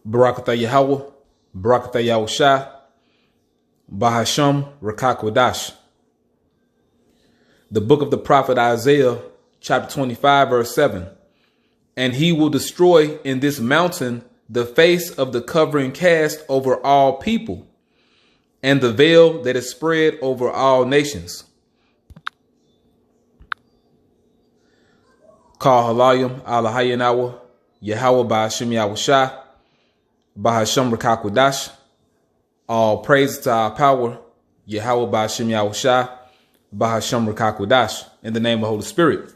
Barakatah Yahweh, Barakatah Yahawashi, Bahasham Rakakwadash. The book of the prophet Isaiah, chapter 25, verse 7. And he will destroy in this mountain the face of the covering cast over all people, and the veil that is spread over all nations. Call Halayim Alahayanawa, Yahweh Bahasham Yahawashi, Bahasham Rakakwadash. All praise to our power, Yahweh Bahasham Yahawashi, Bahasham Rakakwadash, in the name of the Holy Spirit.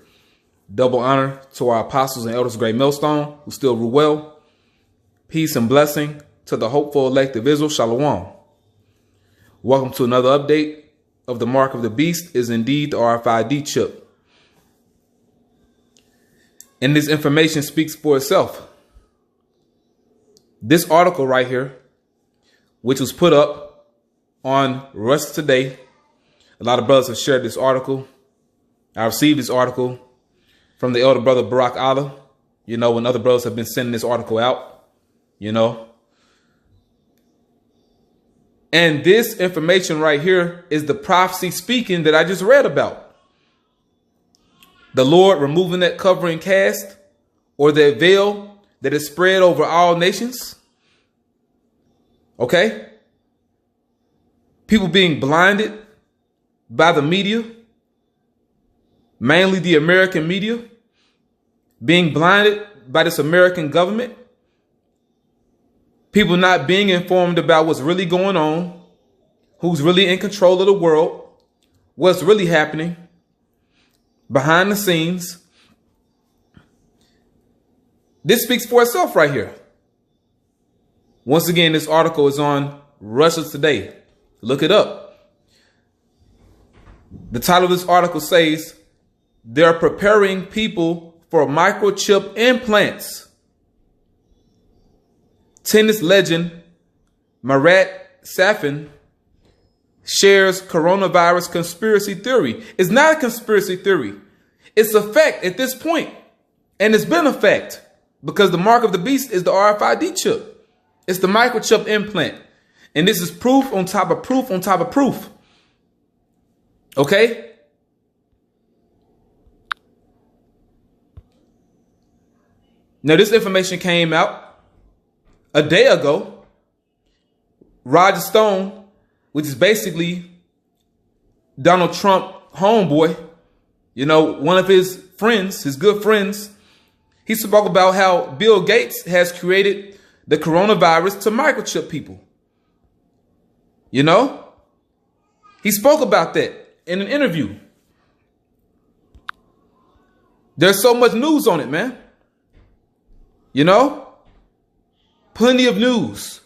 Double honor to our apostles and elders of Great Millstone who still rule well. Peace and blessing to the hopeful elect of Israel. Shalom. Welcome to another update of the mark of the beast is indeed the RFID chip. And this information speaks for itself. This article right here, which was put up on Russia Today. A lot of brothers have shared this article. I received this article from the elder brother Barak Allah, when other brothers have been sending this article out, And this information right here is the prophecy speaking that I just read about. The Lord removing that covering cast or that veil that is spread over all nations. Okay? People being blinded by the media, mainly the American media, being blinded by this American government. People not being informed about what's really going on, who's really in control of the world, what's really happening behind the scenes. This speaks for itself right here. Once again, this article is on Russia Today. Look it up. The title of this article says, they're preparing people for microchip implants. Tennis legend Marat shares coronavirus conspiracy theory. It's not a conspiracy theory. It's a fact at this point. And it's been a fact because the mark of the beast is the RFID chip. It's the microchip implant. And this is proof on top of proof on top of proof. Okay? Now, this information came out a day ago. Roger Stone, which is basically Donald Trump homeboy, one of his friends, his good friends, he spoke about how Bill Gates has created the coronavirus to microchip people. He spoke about that in an interview. There's so much news on it, man. Plenty of news.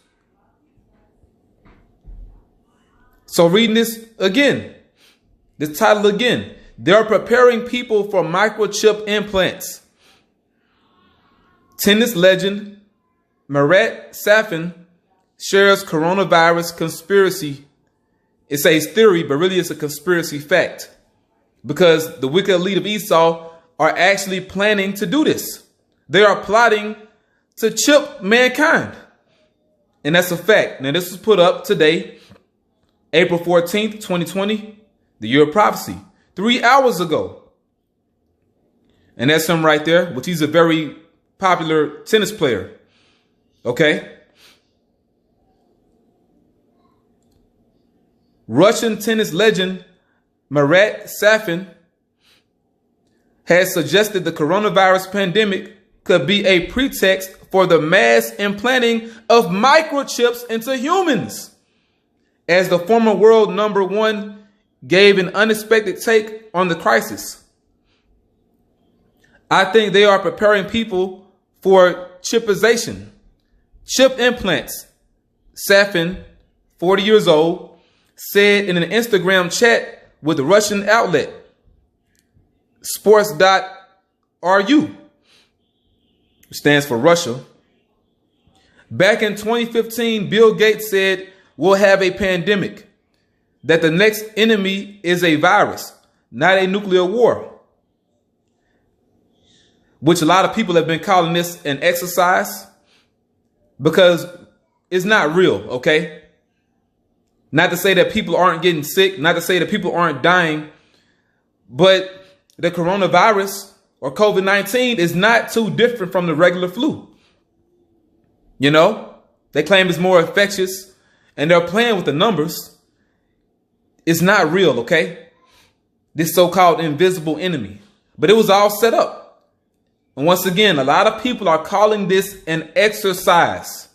So reading this again, this title again, they're preparing people for microchip implants. Tennis legend Marat shares coronavirus conspiracy. It says theory, but really it's a conspiracy fact because the wicked elite of Esau are actually planning to do this. They are plotting to chip mankind. And that's a fact. Now, this was put up today, April 14th, 2020, the year of prophecy, 3 hours ago. And that's him right there, which he's a very popular tennis player. Okay. Russian tennis legend Marat has suggested the coronavirus pandemic could be a pretext for the mass implanting of microchips into humans, as the former world #1 gave an unexpected take on the crisis. I think they are preparing people for chipization, chip implants. Safin, 40 years old, said in an Instagram chat with the Russian outlet sports.ru, which stands for Russia. Back in 2015, Bill Gates said, we'll have a pandemic, that the next enemy is a virus, not a nuclear war. which a lot of people have been calling this an exercise. because it's not real, okay? Not to say that people aren't getting sick, not to say that people aren't dying, but the coronavirus or COVID-19 is not too different from the regular flu. You know, they claim it's more infectious and they're playing with the numbers. It's not real, okay? This so-called invisible enemy. But it was all set up. And once again, a lot of people are calling this an exercise,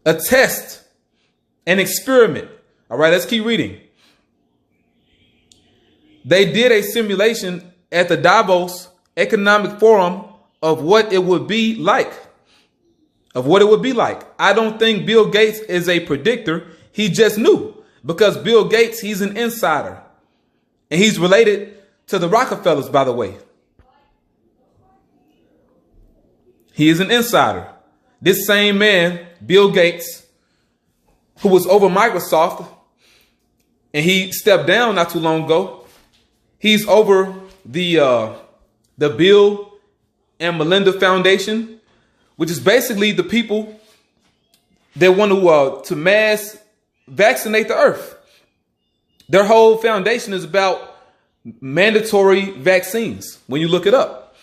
a test, an experiment. All right, let's keep reading. They did a simulation at the Davos Economic Forum of what it would be like. I don't think Bill Gates is a predictor. He just knew, because Bill Gates, he's an insider. And he's related to the Rockefellers, by the way. He is an insider. This same man, Bill Gates, who was over Microsoft, and he stepped down not too long ago. He's over the Bill and Melinda Foundation, which is basically the people that want to mass vaccinate the earth. Their whole foundation is about mandatory vaccines when you look it up.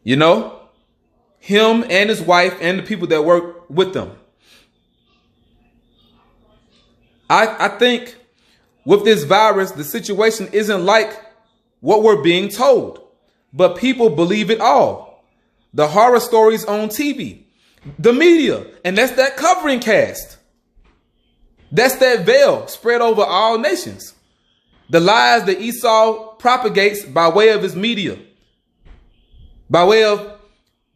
You know, him and his wife and the people that work with them. I think with this virus, the situation isn't like what we're being told, but people believe it all. The horror stories on TV, the media, and that's that covering cast. That's that veil spread over all nations. The lies that Esau propagates by way of his media, by way of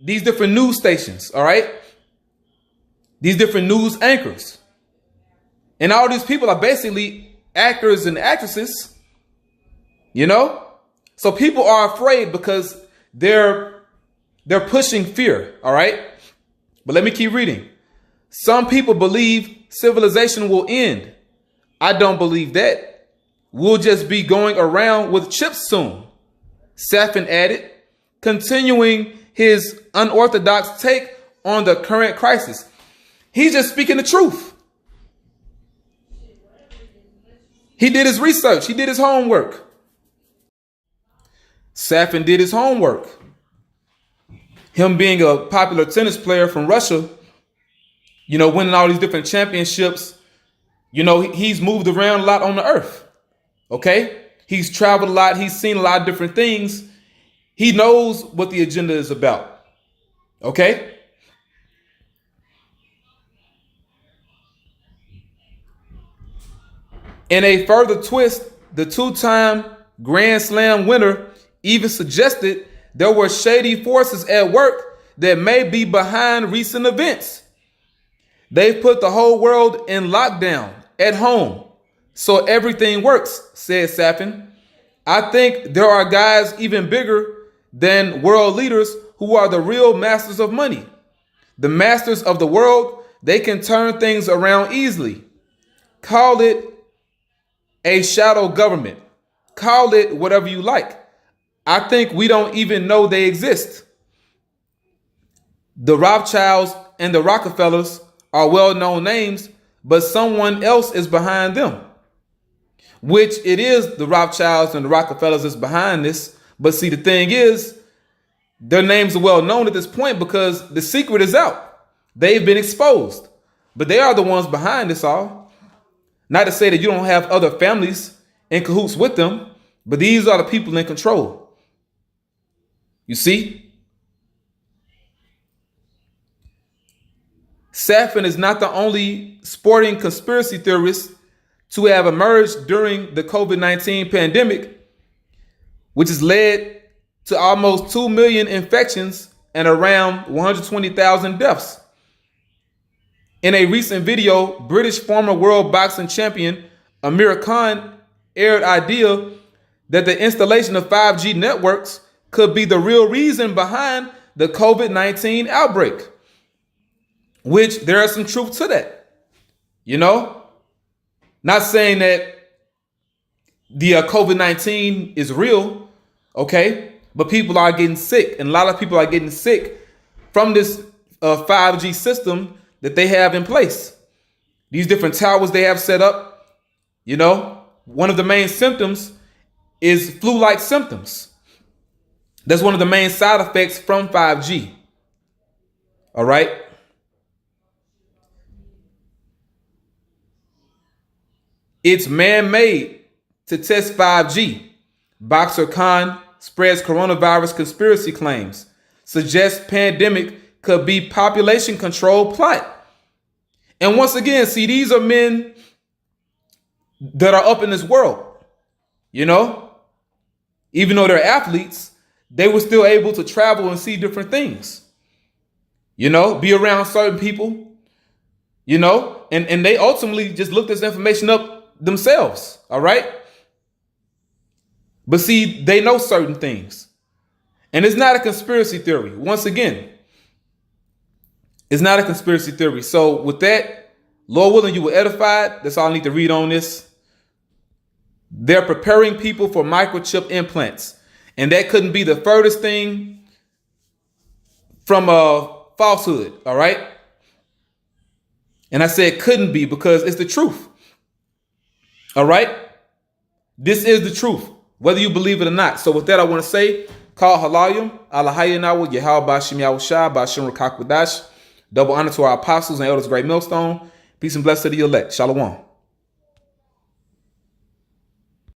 these different news stations, all right? These different news anchors. And all these people are basically actors and actresses, you know? So people are afraid because they're pushing fear, all right? But let me keep reading. Some people believe civilization will end. I don't believe that. We'll just be going around with chips soon, Safin added, continuing his unorthodox take on the current crisis. He's just speaking the truth. He did his research. He did his homework. Safin did his homework. Him being a popular tennis player from Russia, you know, winning all these different championships, you know, he's moved around a lot on the earth. Okay? He's traveled a lot. He's seen a lot of different things. He knows what the agenda is about. Okay? In a further twist, the two-time Grand Slam winner even suggested there were shady forces at work that may be behind recent events. They've put the whole world in lockdown at home, so everything works, said Safin. I think there are guys even bigger than world leaders who are the real masters of money. The masters of the world, they can turn things around easily. Call it a shadow government. Call it whatever you like. I think we don't even know they exist. The Rothschilds and the Rockefellers are well-known names, but someone else is behind them. Which it is the Rothschilds and the Rockefellers is behind this. But see, the thing is, their names are well known at this point because the secret is out. They've been exposed. But they are the ones behind this all. Not to say that you don't have other families in cahoots with them, but these are the people in control. You see? Safin is not the only sporting conspiracy theorist to have emerged during the COVID-19 pandemic, which has led to almost 2 million infections and around 120,000 deaths. In a recent video, British former world boxing champion Amir Khan aired idea that the installation of 5G networks could be the real reason behind the COVID-19 outbreak, which there is some truth to that. You know, not saying that the COVID-19 is real, okay, but people are getting sick, and a lot of people are getting sick from this 5G system that they have in place. These different towers they have set up, you know, one of the main symptoms is flu-like symptoms. That's one of the main side effects from 5G. All right. It's man-made to test 5G. Boxer Khan spreads coronavirus conspiracy claims. Suggests pandemic could be population control plot. And once again, see, these are men that are up in this world. You know, even though they're athletes, they were still able to travel and see different things. You know, be around certain people, you know, and they ultimately just looked this information up themselves. All right. But see, they know certain things. And it's not a conspiracy theory. Once again, it's not a conspiracy theory. So with that, Lord willing, you were edified. That's all I need to read on this. They're preparing people for microchip implants. And that couldn't be the furthest thing from a falsehood. All right. And I said couldn't be because it's the truth. All right. This is the truth, whether you believe it or not. So with that, I want to say, call halayim, alahayanawa, Yahawashi, Bashim Rakakwadash. Double honor to our apostles and elders, great millstone. Peace and blessing to the elect. Shalom.